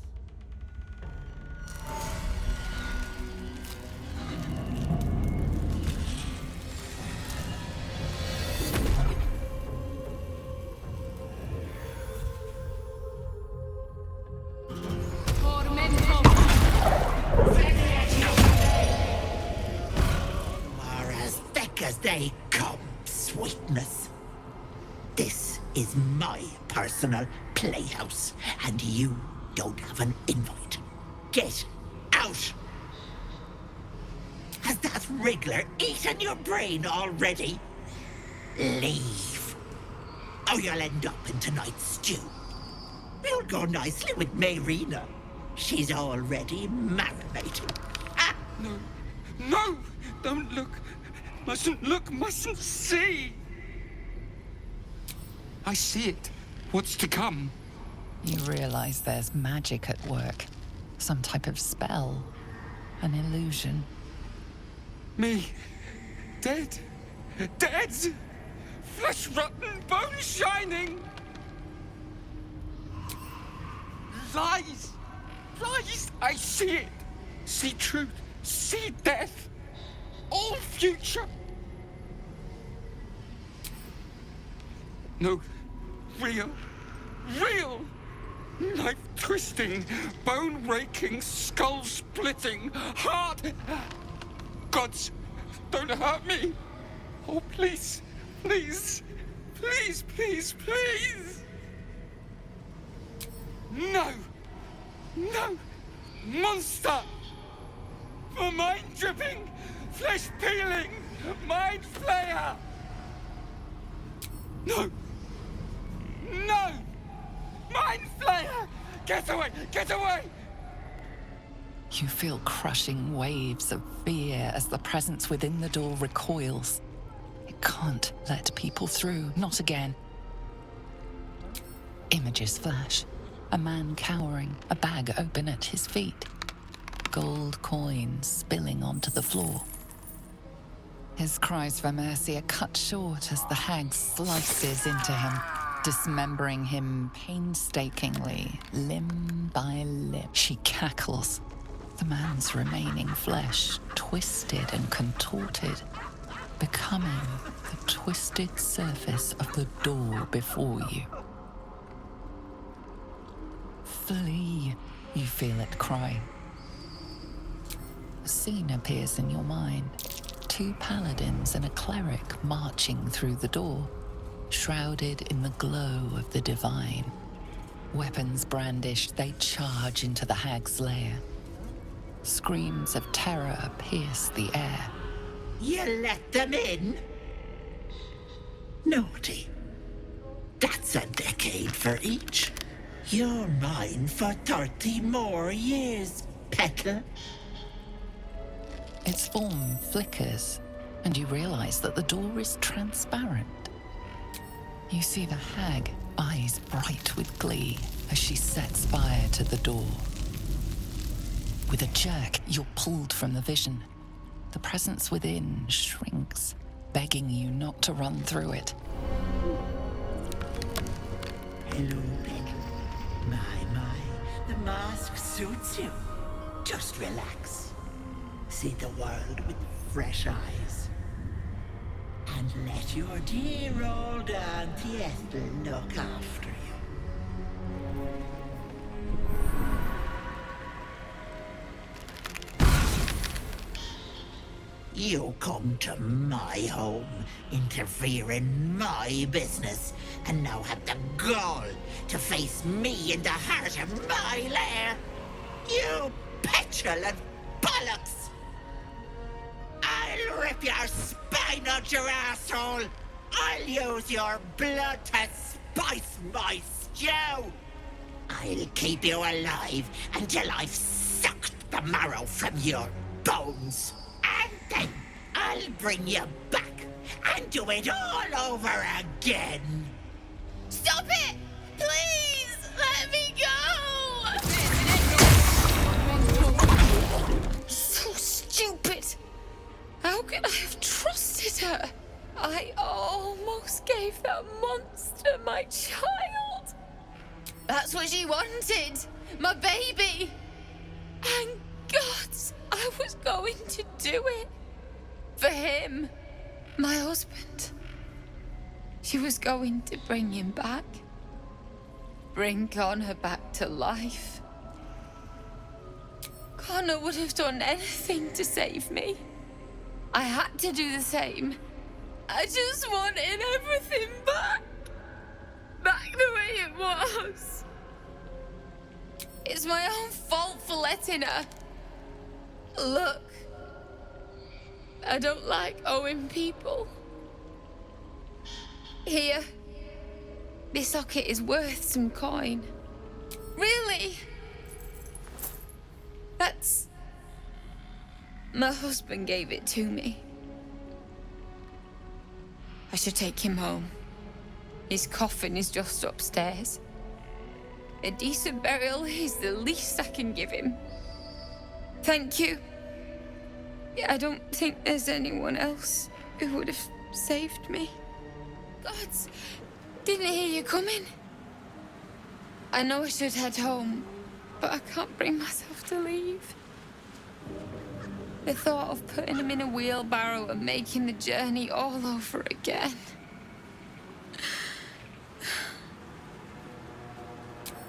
As they come, sweetness. This is my personal playhouse, and you don't have an invite. Get out! Has that wriggler eaten your brain already? Leave. Or you'll end up in tonight's stew. You'll go nicely with Mayrina. She's already marinated. Ah! No. No! Don't look! Mustn't look, mustn't see! I see it. What's to come? You realize there's magic at work. Some type of spell. An illusion. Me. Dead. Dead! Flesh rotten, bone shining! Lies! Lies! I see it! See truth! See death! All future! No, real, knife-twisting, bone-raking, skull-splitting, heart... Gods, don't hurt me! Oh, please, please, please, please, please! No! No! Monster! For mind-dripping, flesh-peeling, mind-flayer! No! No! Mind-flayer! Get away! Get away! You feel crushing waves of fear as the presence within the door recoils. It can't let people through, not again. Images flash. A man cowering, a bag open at his feet. Gold coins spilling onto the floor. His cries for mercy are cut short as the hag slices into him, dismembering him painstakingly, limb by limb. She cackles. The man's remaining flesh, twisted and contorted, becoming the twisted surface of the door before you. Flee, you feel it cry. A scene appears in your mind. 2 paladins and a cleric marching through the door, shrouded in the glow of the divine. Weapons brandished, they charge into the hag's lair. Screams of terror pierce the air. You let them in? Naughty. That's a decade for each. You're mine for 30 more years, petal. Its form flickers, and you realize that the door is transparent. You see the hag, eyes bright with glee, as she sets fire to the door. With a jerk, you're pulled from the vision. The presence within shrinks, begging you not to run through it. Hello, petal. My, the mask suits you. Just relax. See the world with fresh eyes. And let your dear old Auntie Ethel look after you. You come to my home, interfere in my business, and now have the gall to face me in the heart of my lair. You petulant bollocks! I'll rip your spine out your asshole! I'll use your blood to spice my stew! I'll keep you alive until I've sucked the marrow from your bones. And then I'll bring you back and do it all over again. Stop it! Please! Let me go! So stupid! How could I have trusted her? I almost gave that monster my child. That's what she wanted. My baby. And God, I was going to do it. For him. My husband. She was going to bring him back. Bring Connor back to life. Connor would have done anything to save me. I had to do the same. I just wanted everything back. Back the way it was. It's my own fault for letting her. Look. I don't like owing people. Here. This socket is worth some coin. Really? That's... My husband gave it to me. I should take him home. His coffin is just upstairs. A decent burial is the least I can give him. Thank you. I don't think there's anyone else who would have saved me. Gods, didn't hear you coming. I know I should head home, but I can't bring myself to leave. The thought of putting him in a wheelbarrow and making the journey all over again.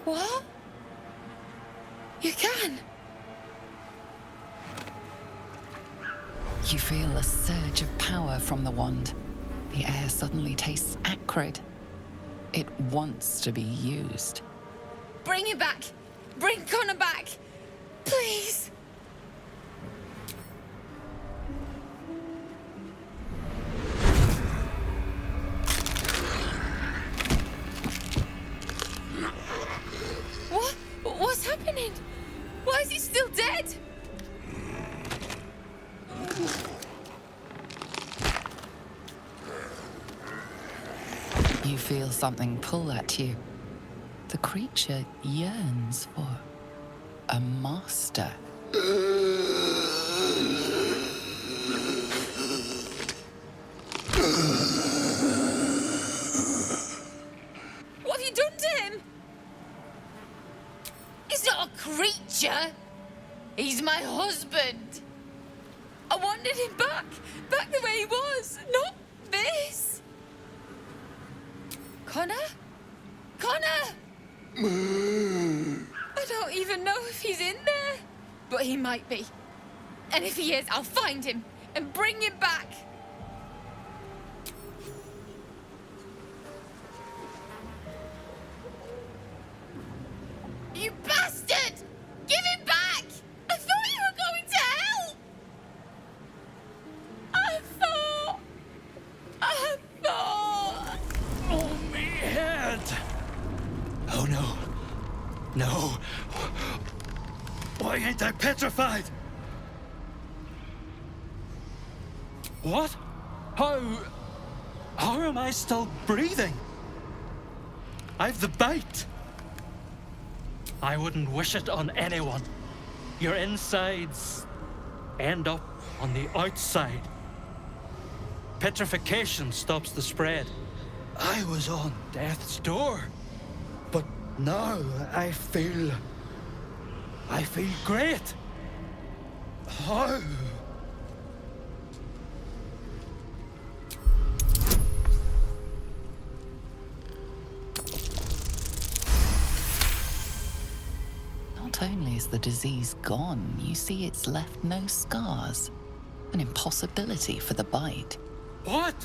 What? You can? You feel a surge of power from the wand. The air suddenly tastes acrid. It wants to be used. Bring him back! Bring Connor back! Please! What? What's happening? Why is he still dead? You feel something pull at you. The creature yearns for a master. What have you done to him? He's not a creature. He's my husband. I wanted him back. Back the way he was. Not this. Connor? Connor! I don't even know if he's in there. But he might be. And if he is, I'll find him and bring him back. You bastard! Give him back! I thought you were going to hell! I thought... Oh, me head! Oh, no. No. Why ain't I petrified? What? How am I still breathing? I've the bite. I wouldn't wish it on anyone. Your insides end up on the outside. Petrification stops the spread. I was on death's door. But now I feel great. How? only is the disease gone, you see it's left no scars. An impossibility for the bite. What?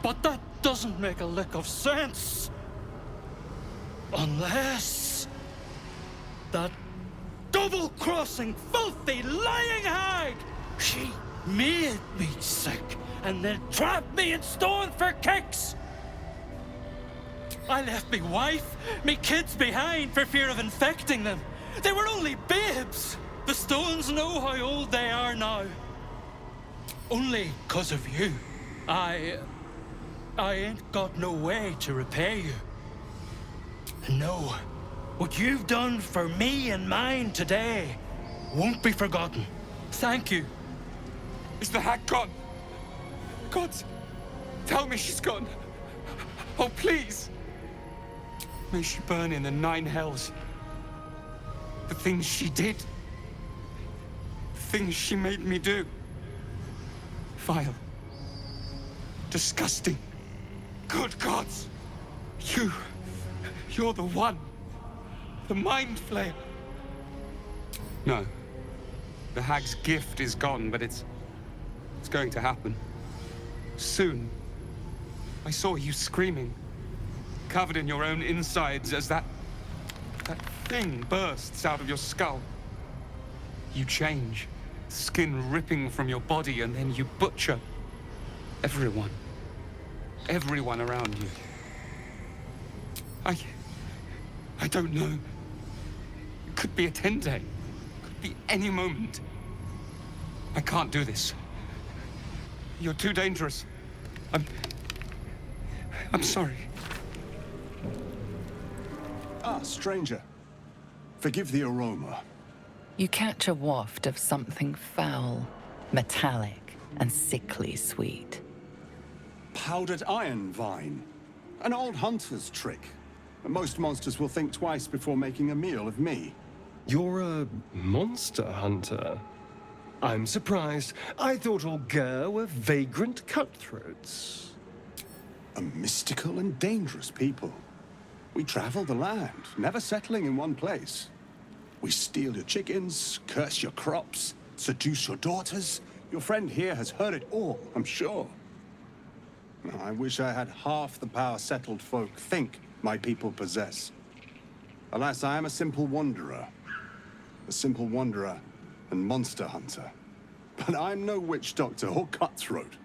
But that doesn't make a lick of sense. Unless that double-crossing, filthy, lying hag, she made me sick and then trapped me in stone for kicks. I left me wife, me kids behind for fear of infecting them. They were only babes. The stones know how old they are now. Only 'cause of you. I ain't got no way to repay you. And no, what you've done for me and mine today won't be forgotten. Thank you. Is the hag gone? God, tell me she's gone. Oh, please. May she burn in the 9 hells. The things she did. The things she made me do. Vile. Disgusting. Good gods. You're the one. The mind flayer. No. The hag's gift is gone, but it's going to happen. Soon. I saw you screaming, covered in your own insides as that thing bursts out of your skull. You change, skin ripping from your body, and then you butcher everyone. Everyone around you. I don't know. It could be a 10-day. It could be any moment. I can't do this. You're too dangerous. I'm sorry. Ah, stranger. Forgive the aroma. You catch a waft of something foul, metallic, and sickly sweet. Powdered iron vine. An old hunter's trick. Most monsters will think twice before making a meal of me. You're a monster hunter? I'm surprised. I thought all Ger were vagrant cutthroats. A mystical and dangerous people. We travel the land, never settling in one place. We steal your chickens, curse your crops, seduce your daughters. Your friend here has heard it all, I'm sure. I wish I had half the power settled folk think my people possess. Alas, I am a simple wanderer. A simple wanderer and monster hunter. But I'm no witch doctor or cutthroat.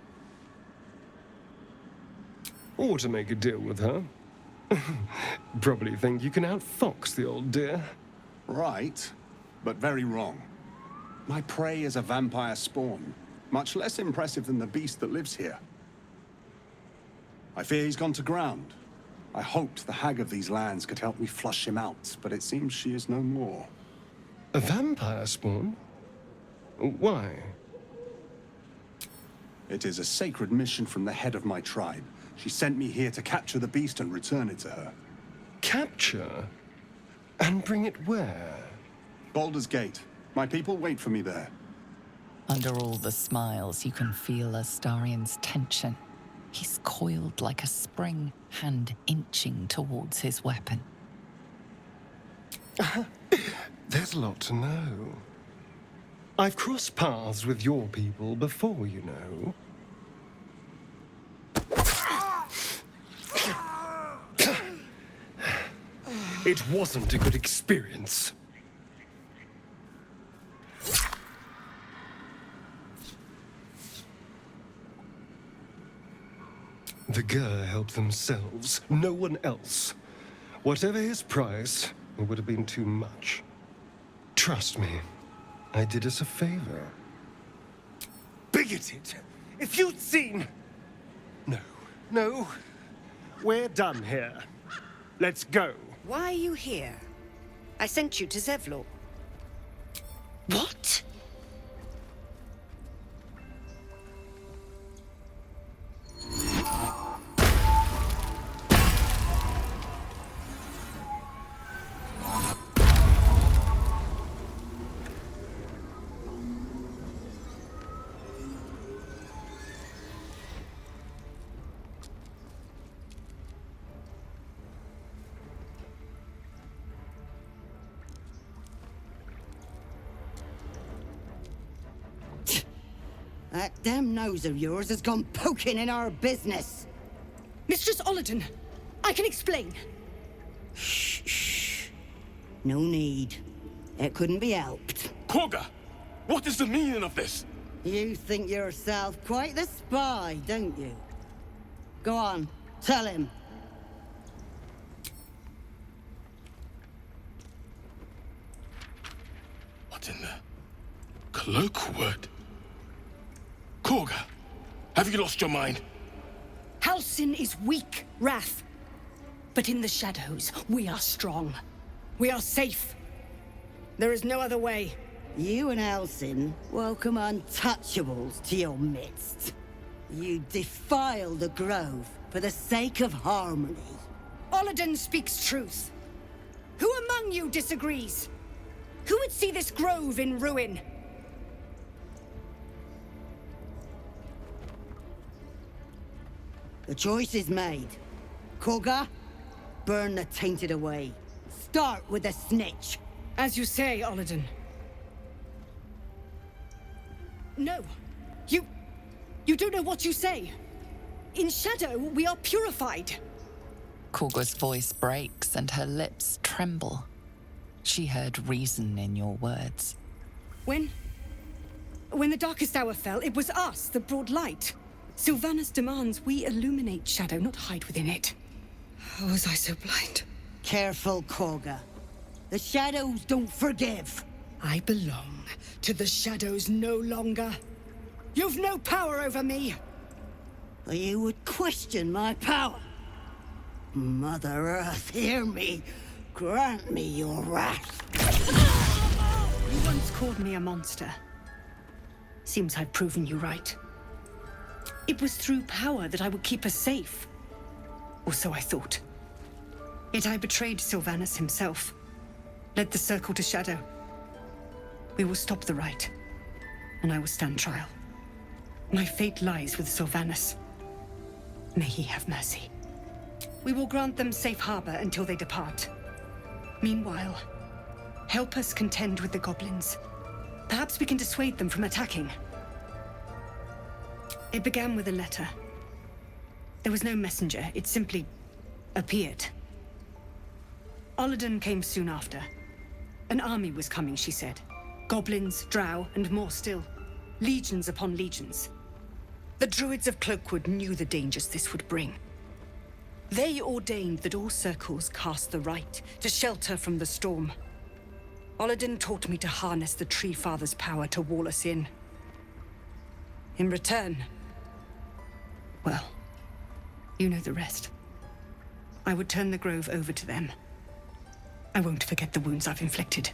Or to make a deal with her. Probably think you can outfox the old dear. Right, but very wrong. My prey is a vampire spawn, much less impressive than the beast that lives here. I fear he's gone to ground. I hoped the hag of these lands could help me flush him out, but it seems she is no more. A vampire spawn? Why? It is a sacred mission from the head of my tribe. She sent me here to capture the beast and return it to her. Capture? And bring it where? Baldur's Gate. My people wait for me there. Under all the smiles, you can feel Astarian's tension. He's coiled like a spring, hand inching towards his weapon. There's a lot to know. I've crossed paths with your people before, you know. It wasn't a good experience. The Ger help themselves, no one else. Whatever his price, it would have been too much. Trust me, I did us a favor. Bigoted! If you'd seen... No. We're done here. Let's go. Why are you here? I sent you to Zevlor. What? That damn nose of yours has gone poking in our business. Mistress Ollerton, I can explain. Shh. No need. It couldn't be helped. Koga, what is the meaning of this? You think yourself quite the spy, don't you? Go on, tell him. What in the colloquial word? Koga, have you lost your mind? Halsin is weak, Wrath. But in the shadows, we are strong. We are safe. There is no other way. You and Halsin welcome untouchables to your midst. You defile the grove for the sake of harmony. Ollerton speaks truth. Who among you disagrees? Who would see this grove in ruin? The choice is made. Koga, burn the tainted away. Start with the snitch. As you say, Ollerton. No. You don't know what you say. In shadow, we are purified. Koga's voice breaks and her lips tremble. She heard reason in your words. When the darkest hour fell, it was us that brought light. Sylvanas demands we illuminate shadow, not hide within it. How was I so blind? Careful, Koga. The shadows don't forgive. I belong to the shadows no longer. You've no power over me. You would question my power. Mother Earth, hear me. Grant me your wrath. You once called me a monster. Seems I've proven you right. It was through power that I would keep us safe. Or so I thought. Yet I betrayed Sylvanas himself. Led the circle to shadow. We will stop the rite, and I will stand trial. My fate lies with Sylvanas. May he have mercy. We will grant them safe harbor until they depart. Meanwhile, help us contend with the goblins. Perhaps we can dissuade them from attacking. It began with a letter. There was no messenger, it simply appeared. Ollerton came soon after. An army was coming, she said. Goblins, drow, and more still. Legions upon legions. The druids of Cloakwood knew the dangers this would bring. They ordained that all circles cast the rite to shelter from the storm. Ollerton taught me to harness the Tree Father's power to wall us in. In return, well, you know the rest. I would turn the grove over to them. I won't forget the wounds I've inflicted.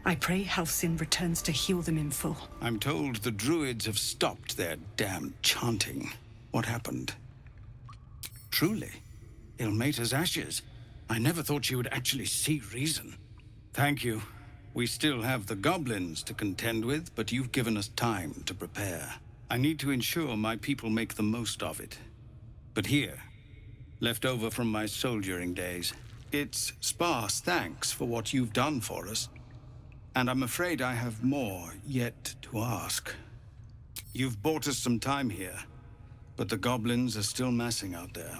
I pray Halsin returns to heal them in full. I'm told the druids have stopped their damn chanting. What happened? Truly, Ilmater's ashes. I never thought she would actually see reason. Thank you. We still have the goblins to contend with, but you've given us time to prepare. I need to ensure my people make the most of it. But here, left over from my soldiering days, it's sparse thanks for what you've done for us. And I'm afraid I have more yet to ask. You've bought us some time here, but the goblins are still massing out there.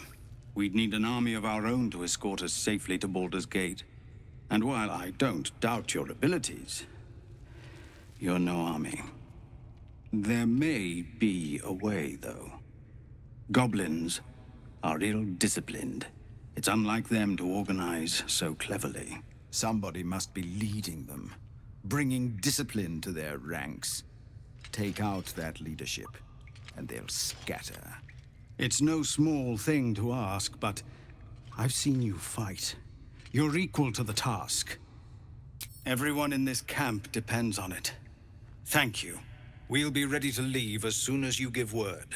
We'd need an army of our own to escort us safely to Baldur's Gate. And while I don't doubt your abilities, you're no army. There may be a way, though. Goblins are ill-disciplined. It's unlike them to organize so cleverly. Somebody must be leading them, bringing discipline to their ranks. Take out that leadership, and they'll scatter. It's no small thing to ask, but I've seen you fight. You're equal to the task. Everyone in this camp depends on it. Thank you. We'll be ready to leave as soon as you give word.